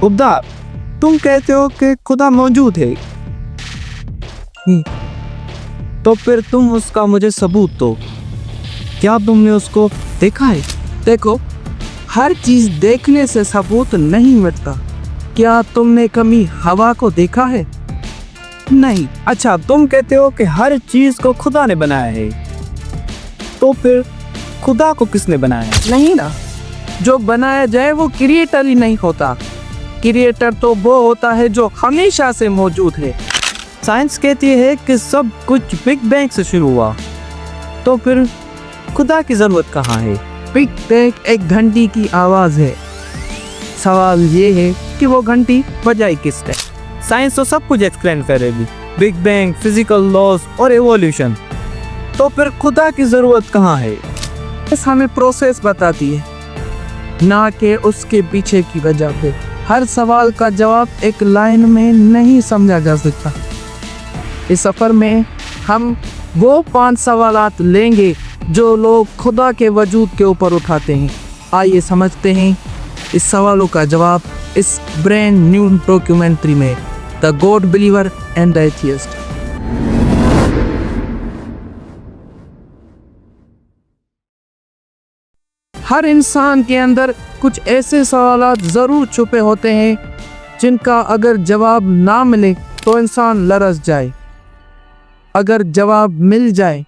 उपदा, तुम कहते हो कि खुदा मौजूद है, तो फिर तुम उसका मुझे सबूत दो। क्या तुमने उसको देखा है? देखो, हर चीज देखने से सबूत नहीं मिलता। क्या तुमने कभी हवा को देखा है? नहीं। अच्छा, तुम कहते हो कि हर चीज को खुदा ने बनाया है, तो फिर खुदा को किसने बनाया है? नहीं ना, जो बनाया जाए वो क्रिएटर ही नहीं होता। क्रिएटर तो वो होता है जो हमेशा से मौजूद है। साइंस कहती है कि सब कुछ बिग बैंग से शुरू हुआ, तो फिर खुदा की जरूरत कहाँ है? बिग बैंग एक घंटी की आवाज है। सवाल ये है कि वो घंटी बजाई किसने? साइंस तो सब कुछ एक्सप्लेन करेगी, बिग बैंग, फिजिकल लॉज और एवोल्यूशन। तो फिर खुदा की जरूरत कहाँ है? बस हमें प्रोसेस बताती है, ना कि उसके पीछे की वजह पे। हर सवाल का जवाब एक लाइन में नहीं समझा जा सकता। इस सफर में हम वो 5 सवालात लेंगे जो लोग खुदा के वजूद के ऊपर उठाते हैं। आइए समझते हैं इस सवालों का जवाब इस ब्रांड न्यू डॉक्यूमेंट्री में, the god believer and the atheist. हर इंसान के अंदर कुछ ऐसे सवालात जरूर छुपे होते हैं जिनका अगर जवाब ना मिले तो इंसान लरस जाए। अगर जवाब मिल जाए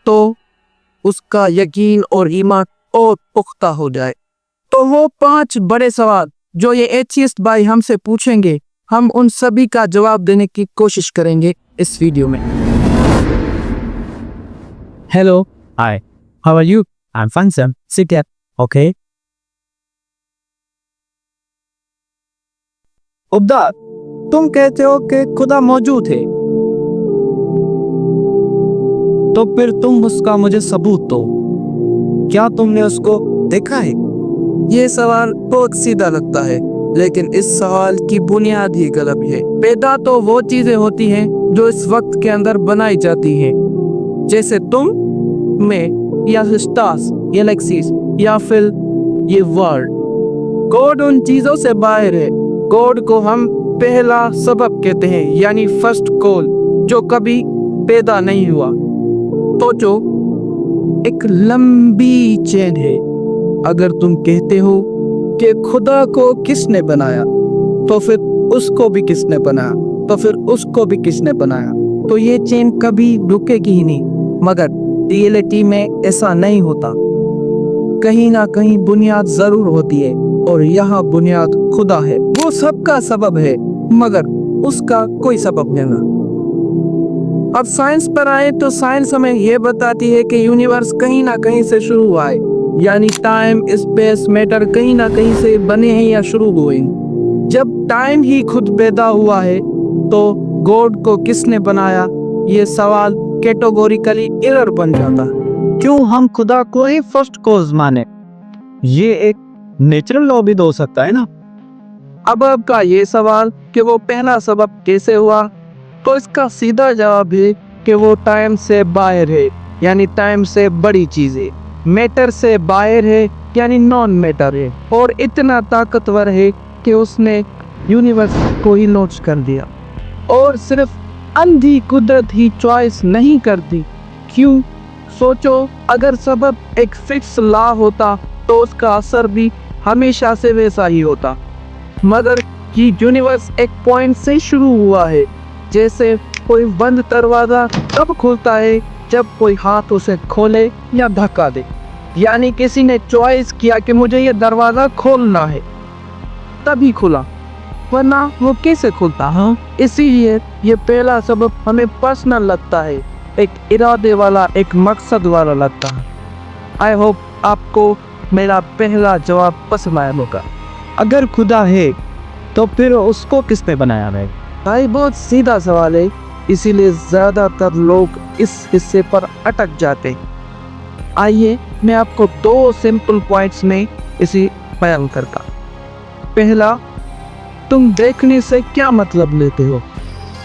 तो उसका यकीन और ईमान और पुख्ता हो जाए। तो वो 5 बड़े सवाल जो ये एथियस्ट भाई हमसे पूछेंगे, हम उन सभी का जवाब देने की कोशिश करेंगे इस वीडियो में। Hello, hi, how are you? I am fine sir, sit here, okay. उपदा, तुम कहते हो कि खुदा मौजूद है, तो फिर तुम उसका मुझे सबूत दो। क्या तुमने उसको देखा है? ये सवाल बहुत सीधा लगता है, लेकिन इस सवाल की बुनियाद ही गलत है। पैदा तो वो चीजें होती हैं जो इस वक्त के अंदर बनाई जाती हैं, जैसे तुम, मैं, या स्टार्स, गैलेक्सीज, या फिर ये वर्ल्ड। गॉड उन चीजों से बाहर है। गॉड को हम पहला सबब कहते हैं, यानी फर्स्ट कॉल, जो कभी पैदा नहीं हुआ। तो जो एक लंबी चेन है। अगर तुम कहते हो कि खुदा को किसने बनाया, तो फिर उसको भी किसने बनाया, तो फिर उसको भी किसने बनाया, तो ये चेन कभी रुकेगी ही नहीं। मगर रियलिटी में ऐसा नहीं होता। कहीं ना कहीं बुनियाद जरूर होती है, और यहाँ बुनियाद खुदा है। वो सबका सबब है, मगर उसका कोई सबब नहीं। अब साइंस पर आए तो साइंस हमें यह बताती है कि यूनिवर्स कहीं ना कहीं से शुरू हुआ है, यानी टाइम, स्पेस, मैटर कहीं ना कहीं से बने हैं या शुरू हुए। जब टाइम ही खुद पैदा हुआ है तो गॉड को किसने बनाया, ये सवाल कैटेगोरिकली एरर बन जाता है। क्यों हम खुदा को ही फर्स्ट कॉज माने? ये एक नेचुरल लॉ भी तो हो सकता है ना? अब आपका ये सवाल कि वो पहला सबब कैसे हुआ, तो इसका सीधा जवाब है कि वो टाइम से बाहर है, यानी टाइम से बड़ी चीज है। मैटर से बाहर है, यानी नॉन मैटर है, और इतना ताकतवर है कि उसने यूनिवर्स को ही लॉन्च कर दिया। और सिर्फ अंधी कुदरत ही चॉइस नहीं करती। क्यों? सोचो, अगर सबब एक फिक्स लॉ होता तो उसका असर भी हमेशा से वैसा ही होता। मगर ये यूनिवर्स एक पॉइंट से शुरू हुआ है। जैसे कोई बंद दरवाजा तब खुलता है जब कोई हाथ उसे खोले या धक्का दे, यानी किसी ने चॉइस किया कि मुझे ये दरवाजा खोलना है, तभी खुला, वरना वो कैसे खुलता। हाँ, इसीलिए ये पहला सबब हमें पर्सनल लगता है, एक इरादे वाला, एक मकसद वाला लगता है। आई होप आपको मेरा पहला जवाब पसंद आया होगा। अगर खुदा है तो फिर उसको किसने बनाया है? भाई, बहुत सीधा सवाल है, इसीलिए ज्यादातर लोग इस हिस्से पर अटक जाते हैं। आइए मैं आपको 2 सिंपल पॉइंट्स में इसे बयान करता। पहला, तुम देखने से क्या मतलब लेते हो?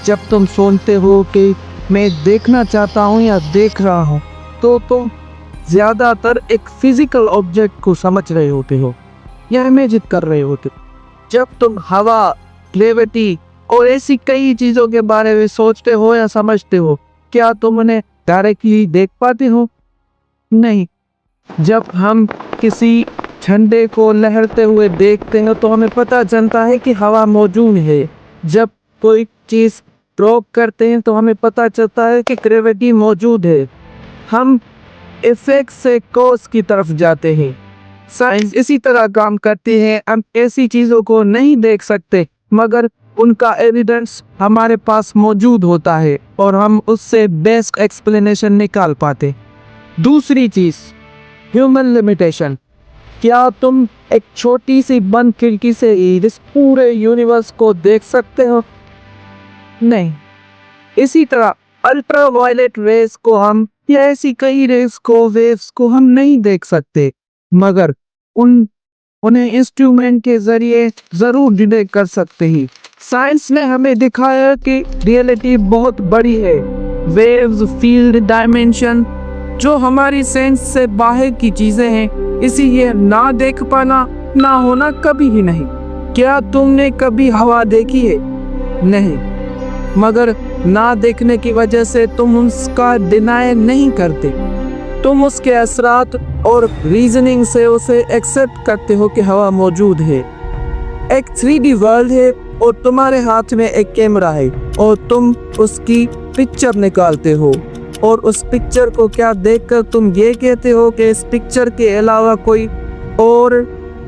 जब तुम सुनते हो कि मैं देखना चाहता हूँ या देख रहा हूँ, तो तुम ज्यादातर एक फिजिकल ऑब्जेक्ट को समझ रहे होते हो या इमेजिन कर रहे होते हो। जब तुम हवा, ग्रेविटी और ऐसी कई चीजों के बारे में सोचते हो या समझते हो, क्या तुम उन्हें डायरेक्टली देख पाते हो? नहीं। जब हम किसी झंडे को लहरते हुए देखते हैं तो हमें पता चलता है कि हवा मौजूद है। जब कोई चीज ड्रॉप करते हैं तो हमें पता चलता है कि ग्रेविटी मौजूद है। हम इफेक्ट से कॉज की तरफ जाते हैं। साइंस इसी तरह काम करती है। हम ऐसी चीजों को नहीं देख सकते मगर उनका एविडेंस हमारे पास मौजूद होता है और हम उससे बेस्ट एक्सप्लेनेशन निकाल पाते। दूसरी चीज, ह्यूमन लिमिटेशन। क्या तुम एक छोटी सी बंद खिड़की से इस पूरे यूनिवर्स को देख सकते हो? नहीं। इसी तरह अल्ट्रावायलेट रेस को हम या ऐसी कई रेस को, वेव्स को हम नहीं देख सकते मगर उन्हें इंस्ट्रूमेंट के जरिए जरूर डिटेक्ट कर सकते हैं। साइंस ने हमें दिखाया कि रियलिटी बहुत बड़ी है। वेव्स, फील्ड, डायमेंशन जो हमारी सेंस से बाहर की चीजें हैं, इसीलिए ना देख पाना, ना होना कभी ही नहीं। क्या तुमने कभी हवा देखी है? नहीं, मगर ना देखने की वजह से तुम उसका डिनाई नहीं करते। तुम उसके असरात और रीजनिंग से उसे एक्सेप्ट करते हो कि हवा मौजूद है। एक 3D वर्ल्ड है और तुम्हारे हाथ में एक कैमरा है और तुम उसकी पिक्चर निकालते हो और उस पिक्चर को क्या देखकर तुम ये कहते हो कि इस पिक्चर के अलावा कोई और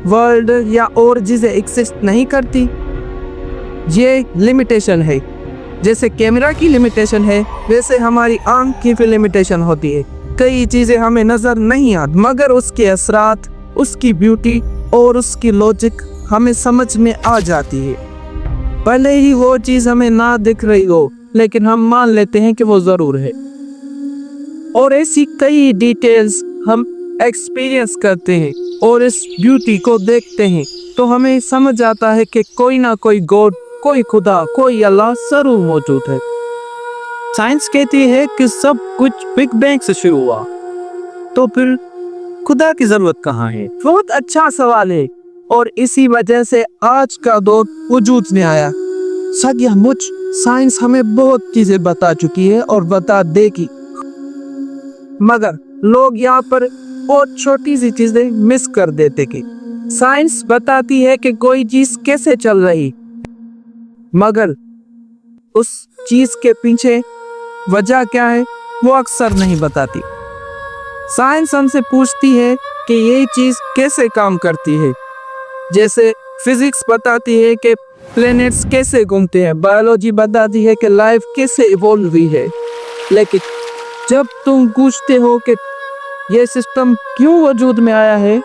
वर्ल्ड या और चीजें एग्जिस्ट नहीं करती। ये लिमिटेशन है। जैसे कैमरा की लिमिटेशन है वैसे हमारी आंख की भी लिमिटेशन होती है। कई चीजें हमें नजर नहीं आती मगर उसके असरात, उसकी ब्यूटी और उसकी लॉजिक हमें समझ में आ जाती है। भले ही वो चीज हमें ना दिख रही हो लेकिन हम मान लेते हैं कि वो जरूर है। और ऐसी कई डिटेल्स हम एक्सपीरियंस करते हैं और इस ब्यूटी को देखते हैं तो हमें समझ आता है कि कोई ना कोई गॉड, कोई खुदा, कोई अल्लाह जरूर मौजूद है। साइंस कहती है कि सब कुछ बिग बैंग से शुरू हुआ, तो फिर खुदा की जरूरत कहाँ है? बहुत अच्छा सवाल है और इसी वजह से आज का दौर वजूद में आया। सचमुच साइंस हमें बहुत चीजें बता चुकी है और बता देगी मगर लोग यहाँ पर बहुत छोटी सी चीजें मिस कर देते कि साइंस बताती है कि कोई चीज कैसे चल रही मगर उस चीज के पीछे वजह क्या है वो अक्सर नहीं बताती। साइंस हमसे पूछती है कि ये चीज कैसे काम करती है। जैसे फिजिक्स बताती है कि प्लैनेट्स कैसे घूमते हैं, बायोलॉजी बताती है कि लाइफ कैसे इवॉल्व हुई है। लेकिन जब तुम पूछते हो कि ये सिस्टम क्यों वजूद में आया है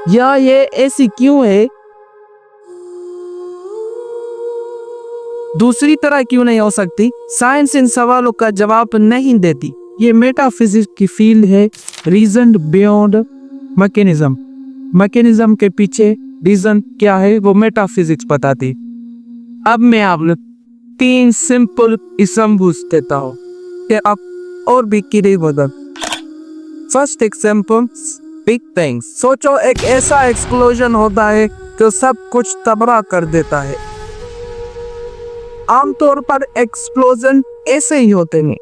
या ये ऐसी क्यों है, दूसरी तरह क्यों नहीं हो सकती, साइंस इन सवालों का जवाब नहीं देती। ये मेटाफिजिक्स की फील्ड है, रीजन बियॉन्ड मैकेनिज्म। मैकेनिज्म के पीछे रीजन क्या है वो मेटाफिजिक्स बताती। अब मैं आपको 3 सिंपल इसम पूछ देता हूँ कि आप और भी किरे बदल। First example, big bang. सोचो एक ऐसा एक्सप्लोजन होता है जो सब कुछ तबाह कर देता है। आमतौर पर एक्सप्लोजन ऐसे ही होते हैं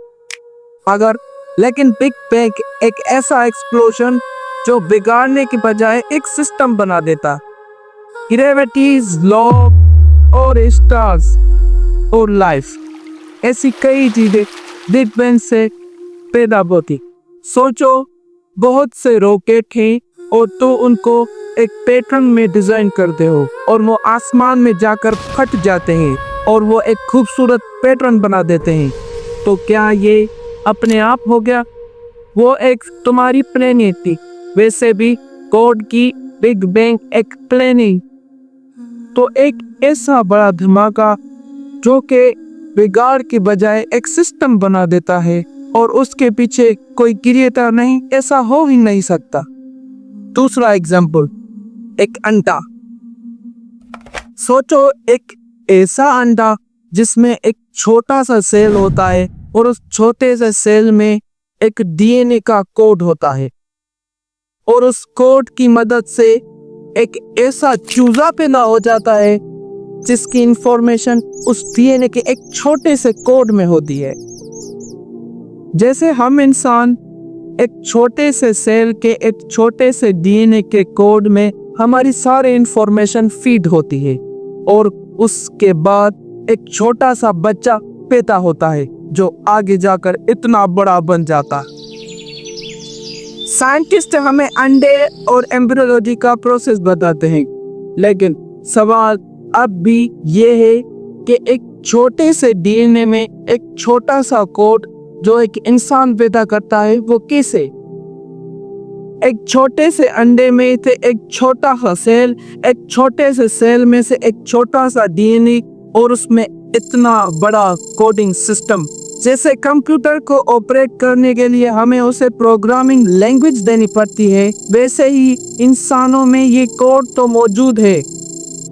लेकिन बिग बैंग एक ऐसा एक्सप्लोजन जो बिगाड़ने की बजाय एक सिस्टम बना देता। ग्रेविटीज लॉ और स्टार्स और लाइफ, ऐसी कई चीजें बिग बैंग से पैदा होती। सोचो बहुत से रॉकेट हैं और तो उनको एक पैटर्न में डिजाइन करते हो और वो आसमान में जाकर फट जाते हैं और वो एक खूबसूरत पैटर्न बना देते हैं। तो क्या ये अपने आप हो गया? वो एक तुम्हारी प्लेनेट थी। वैसे भी गॉड की बिग बैंग एक प्लेनिंग, तो एक ऐसा बड़ा धमाका जो के बिगाड़ के बजाय एक सिस्टम बना देता है और उसके पीछे कोई क्रिएटर नहीं, ऐसा हो ही नहीं सकता। दूसरा एग्जाम्पल, एक अंडा। सोचो एक ऐसा अंडा जिसमें एक छोटा सा सेल होता है और उस छोटे से सेल में एक डीएनए का कोड होता है और उस कोड की मदद से एक ऐसा चूजा पैदा हो जाता है जिसकी इंफॉर्मेशन उस डीएनए के एक छोटे से कोड में होती है। जैसे हम इंसान एक छोटे से सेल के एक छोटे से डीएनए के कोड में हमारी सारी इंफॉर्मेशन फीड होती है और उसके बाद एक छोटा सा बच्चा पैदा होता है जो आगे जाकर इतना बड़ा बन जाता है। साइंटिस्ट हमें अंडे और एम्ब्रियोलॉजी का प्रोसेस बताते हैं, लेकिन सवाल अब भी ये है कि एक छोटे से डीएनए में एक छोटा सा कोड जो एक इंसान पैदा करता है वो कैसे? एक छोटे से अंडे में से एक छोटा सा सेल, एक छोटे से सेल में से एक छोटा सा डीएनए और उसमें इतना बड़ा कोडिंग सिस्टम। जैसे कंप्यूटर को ऑपरेट करने के लिए हमें उसे प्रोग्रामिंग लैंग्वेज देनी पड़ती है, वैसे ही इंसानों में ये कोड तो मौजूद है,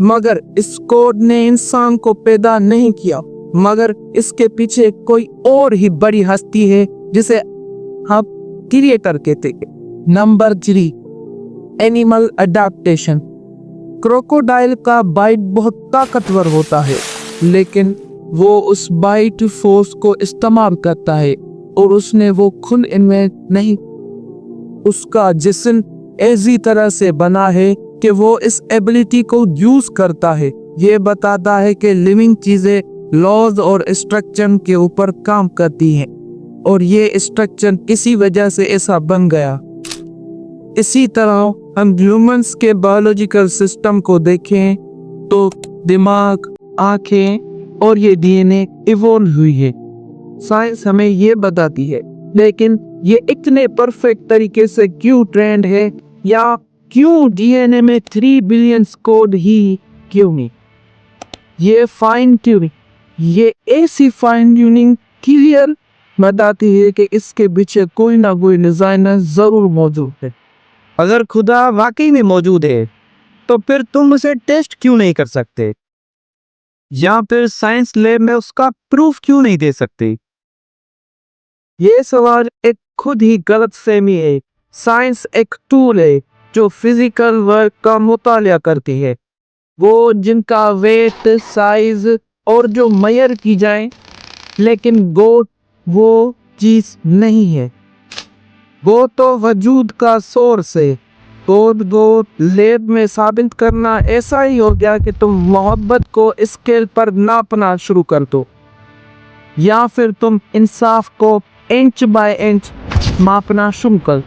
मगर इस कोड ने इंसान को पैदा नहीं किया, मगर इसके पीछे कोई और ही बड़ी हस्ती है जिसे हम क्रिएटर कहते हैं। Number 3, animal adaptation. क्रोकोडाइल का बाइट बहुत ताकतवर होता है, लेकिन वो उस बाइट फोर्स को इस्तेमाल करता है और उसने वो खुद इन्वेंट नहीं, उसका जिस्म ऐसी तरह से बना है कि वो इस एबिलिटी को यूज करता है। ये बताता है कि लिविंग चीजें लॉज और स्ट्रक्चर के ऊपर काम करती हैं और ये स्ट्रक्चर इसी वजह से ऐसा बन गया। इसी तरह हम ह्यूमंस के बायोलॉजिकल सिस्टम को देखें तो दिमाग, आंखें और ये डीएनए इवॉल्व हुई है। साइंस हमें ये बताती है, लेकिन ये इतने परफेक्ट तरीके से क्यों ट्रेंड है, या क्यों डीएनए में 3 बिलियन कोड ही क्यों नहीं? ये फाइन ट्यूनिंग, ये ऐसी फाइन ट्यूनिंग क्लियर बताती है कि इसके पीछे कोई ना कोई डिजाइनर जरूर मौजूद है। अगर खुदा वाकई में मौजूद है तो फिर तुम उसे टेस्ट क्यों नहीं कर सकते, या फिर साइंस लैब में उसका प्रूफ क्यों नहीं दे सकते? ये सवाल एक खुद ही गलतफहमी है। साइंस एक टूल है जो फिजिकल वर्क का मुताला करती है, वो जिनका वेट, साइज और जो मेजर की जाए, लेकिन गॉड वो चीज नहीं है। वो तो वजूद का सोर्स है। गॉड को लैब में साबित करना ऐसा ही हो गया कि तुम मोहब्बत को स्केल पर नापना शुरू कर दो, या फिर तुम इंसाफ को इंच बाय इंच मापना शुरू कर।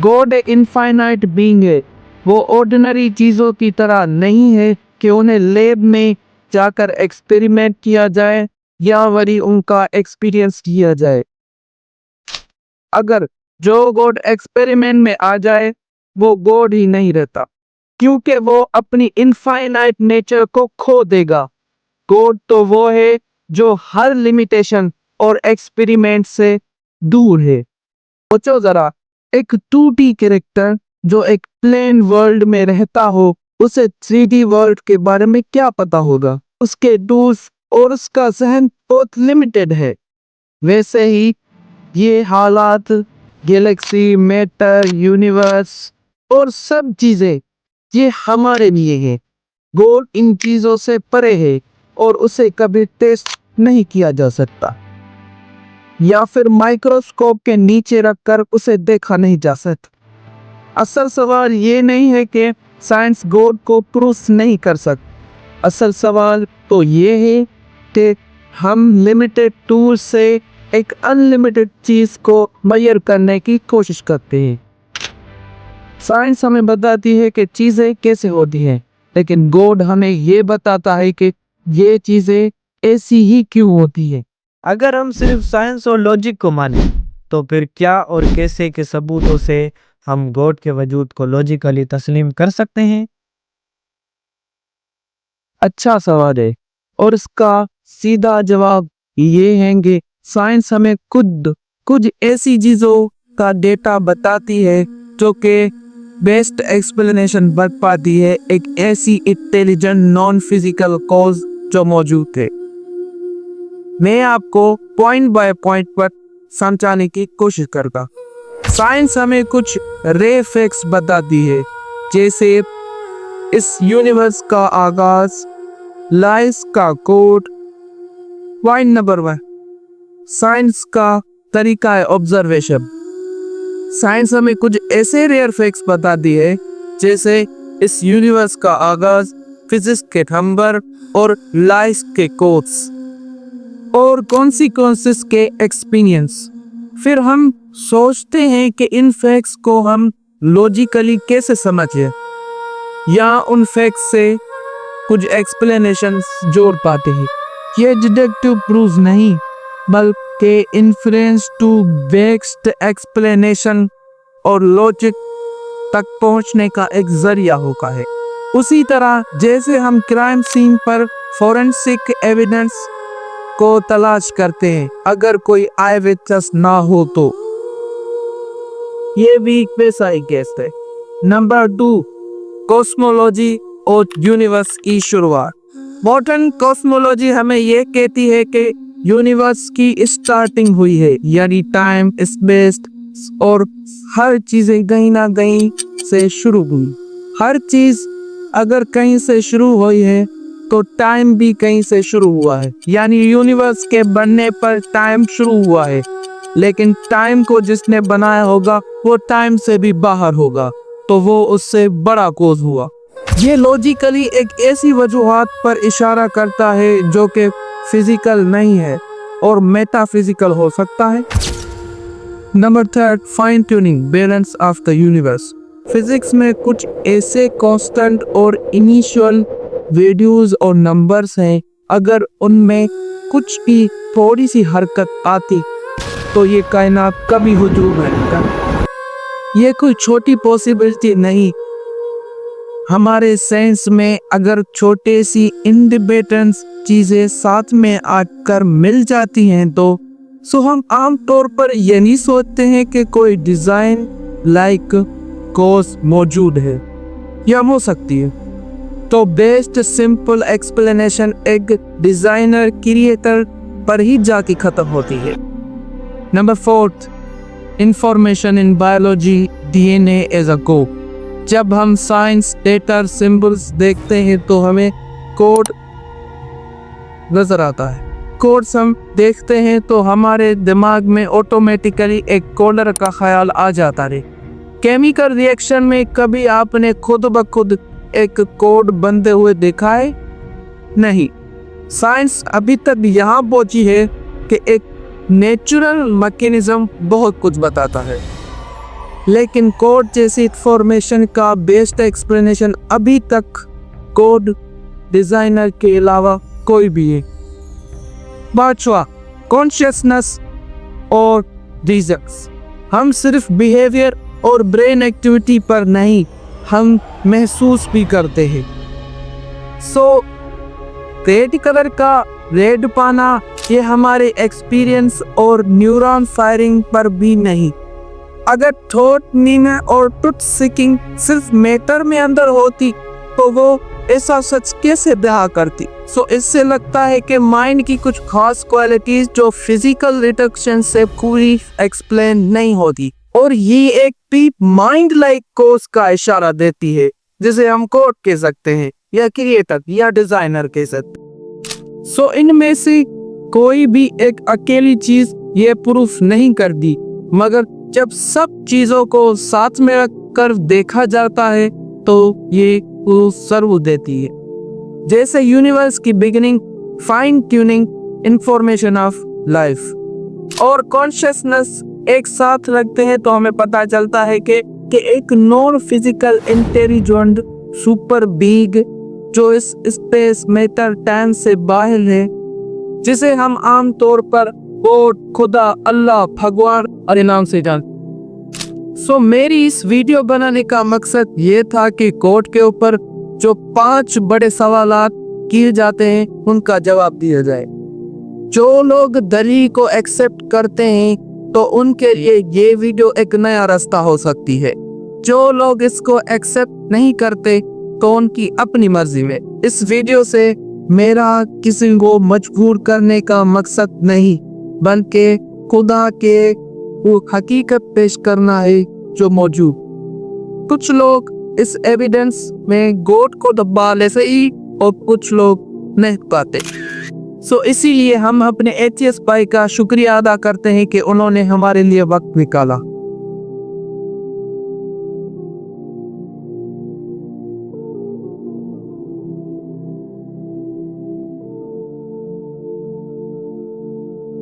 गॉड एक इनफाइनाइट बीइंग है। वो ऑर्डिनरी चीजों की तरह नहीं है कि उन्हें लैब में जाकर एक्सपेरिमेंट किया जाए या वही उनका एक्सपीरियंस किया जाए। अगर जो गॉड एक्सपेरिमेंट में आ जाए वो गॉड ही नहीं रहता, क्योंकि वो अपनी इनफाइनाइट नेचर को खो देगा। गॉड तो वो है जो हर लिमिटेशन और एक्सपेरिमेंट से दूर है। सोचो जरा, एक 2D कैरेक्टर जो एक प्लेन वर्ल्ड में रहता हो, उसे 3D वर्ल्ड के बारे में क्या पता होगा? उसके टूल्स और उसका जहन बहुत लिमिटेड है। वैसे ही ये हालात गैलेक्सी, मैटर, यूनिवर्स और सब चीजें ये हमारे लिए है। गॉड इन चीजों से परे है और उसे कभी टेस्ट नहीं किया जा सकता, या फिर माइक्रोस्कोप के नीचे रखकर उसे देखा नहीं जा सकता। असल सवाल ये नहीं है कि साइंस गॉड को प्रूफ नहीं कर सकती। असल सवाल तो ये है कि हम लिमिटेड टूल से एक अनलिमिटेड चीज को मेजर करने की कोशिश करते हैं। साइंस हमें बताती है कि चीजें कैसे होती हैं, लेकिन गॉड हमें ये बताता है कि ये चीजें ऐसी ही क्यों होती है। अगर हम सिर्फ साइंस और लॉजिक को माने तो फिर क्या और कैसे के सबूतों से हम गॉड के वजूद को लॉजिकली तस्लीम कर सकते हैं? अच्छा सवाल है, और इसका सीधा जवाब ये है कि साइंस हमें कुछ ऐसी चीजों का डेटा बताती है जो कि बेस्ट एक्सप्लेनेशन बन पाती है एक ऐसी इंटेलिजेंट नॉन फिजिकल कॉज जो मौजूद है। मैं आपको पॉइंट बाय पॉइंट पर समझाने की कोशिश करता। साइंस हमें कुछ रे फैक्ट्स बताती है, जैसे इस यूनिवर्स का आगाज लाइस का कोड। पॉइंट नंबर 1, साइंस का तरीका है ऑब्जर्वेशन। साइंस हमें कुछ ऐसे रेयर फैक्ट्स बताती है, जैसे इस यूनिवर्स का आगाज, फिजिक्स के नंबर और लाइस के कोड्स और कॉन्सिक्वेंसेस के एक्सपीरियंस। फिर हम सोचते हैं कि इन फैक्ट्स को हम लॉजिकली कैसे समझें या उन फैक्ट्स से कुछ एक्सप्लेनेशंस जोड़ पाते हैं। ये डिडक्टिव प्रूफ नहीं, बल्कि इन्फ्रेंस टू बेस्ड एक्सप्लेनेशन और लॉजिक तक पहुंचने का एक जरिया होता है। उसी तरह जैसे हम क्राइम सीन पर फोरेंसिक एविडेंस को तलाश करते हैं, अगर कोई आई विटनेस ना हो तो ये भी एक वैसा ही केस है। नंबर 2, कॉस्मोलॉजी और यूनिवर्स की शुरुआत। मॉडर्न कॉस्मोलॉजी हमें ये कहती है कि यूनिवर्स की स्टार्टिंग हुई है, यानी टाइम, स्पेस और हर चीजें कहीं ना कहीं से शुरू हुई। हर चीज अगर कहीं से शुरू हुई है तो टाइम भी कहीं से शुरू हुआ है, यानी यूनिवर्स के बनने पर टाइम शुरू हुआ है, लेकिन टाइम को जिसने बनाया होगा वो टाइम से भी बाहर होगा, तो वो उससे बड़ा कोज हुआ। ये लॉजिकली एक ऐसी वजूहात पर इशारा करता है जो कि फिजिकल नहीं है और मेटाफिजिकल हो सकता है। Number 3, fine tuning balance of the universe. Physics में कुछ ऐसे कांस्टेंट और इनिशियल वैल्यूज और नंबर्स हैं, अगर उनमें कुछ भी थोड़ी सी हरकत आती तो ये कायनात कभी वजूद नहीं करता। ये कोई छोटी पॉसिबिलिटी नहीं। हमारे साइंस में अगर छोटे सी इंडिपेंडेंट चीजें साथ में आकर मिल जाती हैं तो हम आम तौर पर ये नहीं सोचते हैं कि कोई डिजाइन लाइक कॉज मौजूद है या हो सकती है। तो बेस्ट सिंपल एक्सप्लेनेशन एक डिजाइनर क्रिएटर पर ही जाके खत्म होती है। Number 4, information in biology, DNA as a code. जब हम साइंस डेटा सिंबल्स देखते हैं तो हमें कोड नजर आता है। कोड्स हम देखते हैं तो हमारे दिमाग में ऑटोमेटिकली एक कोडर का ख्याल आ जाता है। केमिकल रिएक्शन में कभी आपने खुद ब खुद एक कोड बनते हुए देखा है? नहीं। साइंस अभी तक यहाँ पहुंची है कि एक नेचुरल मैकेनिज्म बहुत कुछ बताता है, लेकिन कोड जैसी इंफॉर्मेशन का बेस्ट एक्सप्लेनेशन अभी तक कोड डिजाइनर के अलावा कोई भी है। 5वां, कॉन्शियसनेस और रीजन्स। हम सिर्फ बिहेवियर और ब्रेन एक्टिविटी पर नहीं, हम महसूस भी करते हैं। रेड कलर का रेड पाना ये हमारे एक्सपीरियंस और न्यूरॉन फायरिंग पर भी नहीं। अगर थॉट मीनिंग और ट्रुथ सीकिंग सिर्फ मैटर में अंदर होती तो वो ऐसा सच कैसे बयां करती। इससे लगता है कि माइंड की कुछ खास क्वालिटीज जो फिजिकल रिडक्शन से पूरी एक्सप्लेन नहीं होती, और ये एक भी माइंड लाइक कोर्स का इशारा देती है, जिसे हम कोड कह सकते हैं या क्रिएटर या डिजाइनर कह सकते। इनमें से कोई भी एक अकेली चीज ये प्रूफ नहीं करती, मगर जब सब चीजों को साथ में रखकर देखा जाता है तो ये सर्व देती है। जैसे यूनिवर्स की beginning, fine tuning, information of life और कॉन्शियसनेस एक साथ रखते हैं तो हमें पता चलता है कि एक non physical intelligent super being जो इस स्पेस मैटर टाइम से बाहर है, जिसे हम आम तौर पर गॉड, खुदा, अल्लाह, भगवान और नाम से जानते। मेरी इस वीडियो बनाने का मकसद ये था कि कोड के ऊपर जो 5 बड़े सवालात किए जाते हैं उनका जवाब दिया जाए। जो लोग दलील को एक्सेप्ट करते हैं तो उनके लिए ये वीडियो एक नया रास्ता हो सकती है। जो लोग इसको एक्सेप्ट नहीं करते तो उनकी अपनी मर्जी में। इस वीडियो से मेरा किसी को मजबूर करने का मकसद नहीं, बल्कि खुदा के वो हकीकत पेश करना है जो मौजूद। कुछ लोग इस एविडेंस में गॉड को दबा ले सही और कुछ लोग नहीं पाते। सो इसीलिए हम अपने एचएस भाई का शुक्रिया अदा करते हैं कि उन्होंने हमारे लिए वक्त निकाला।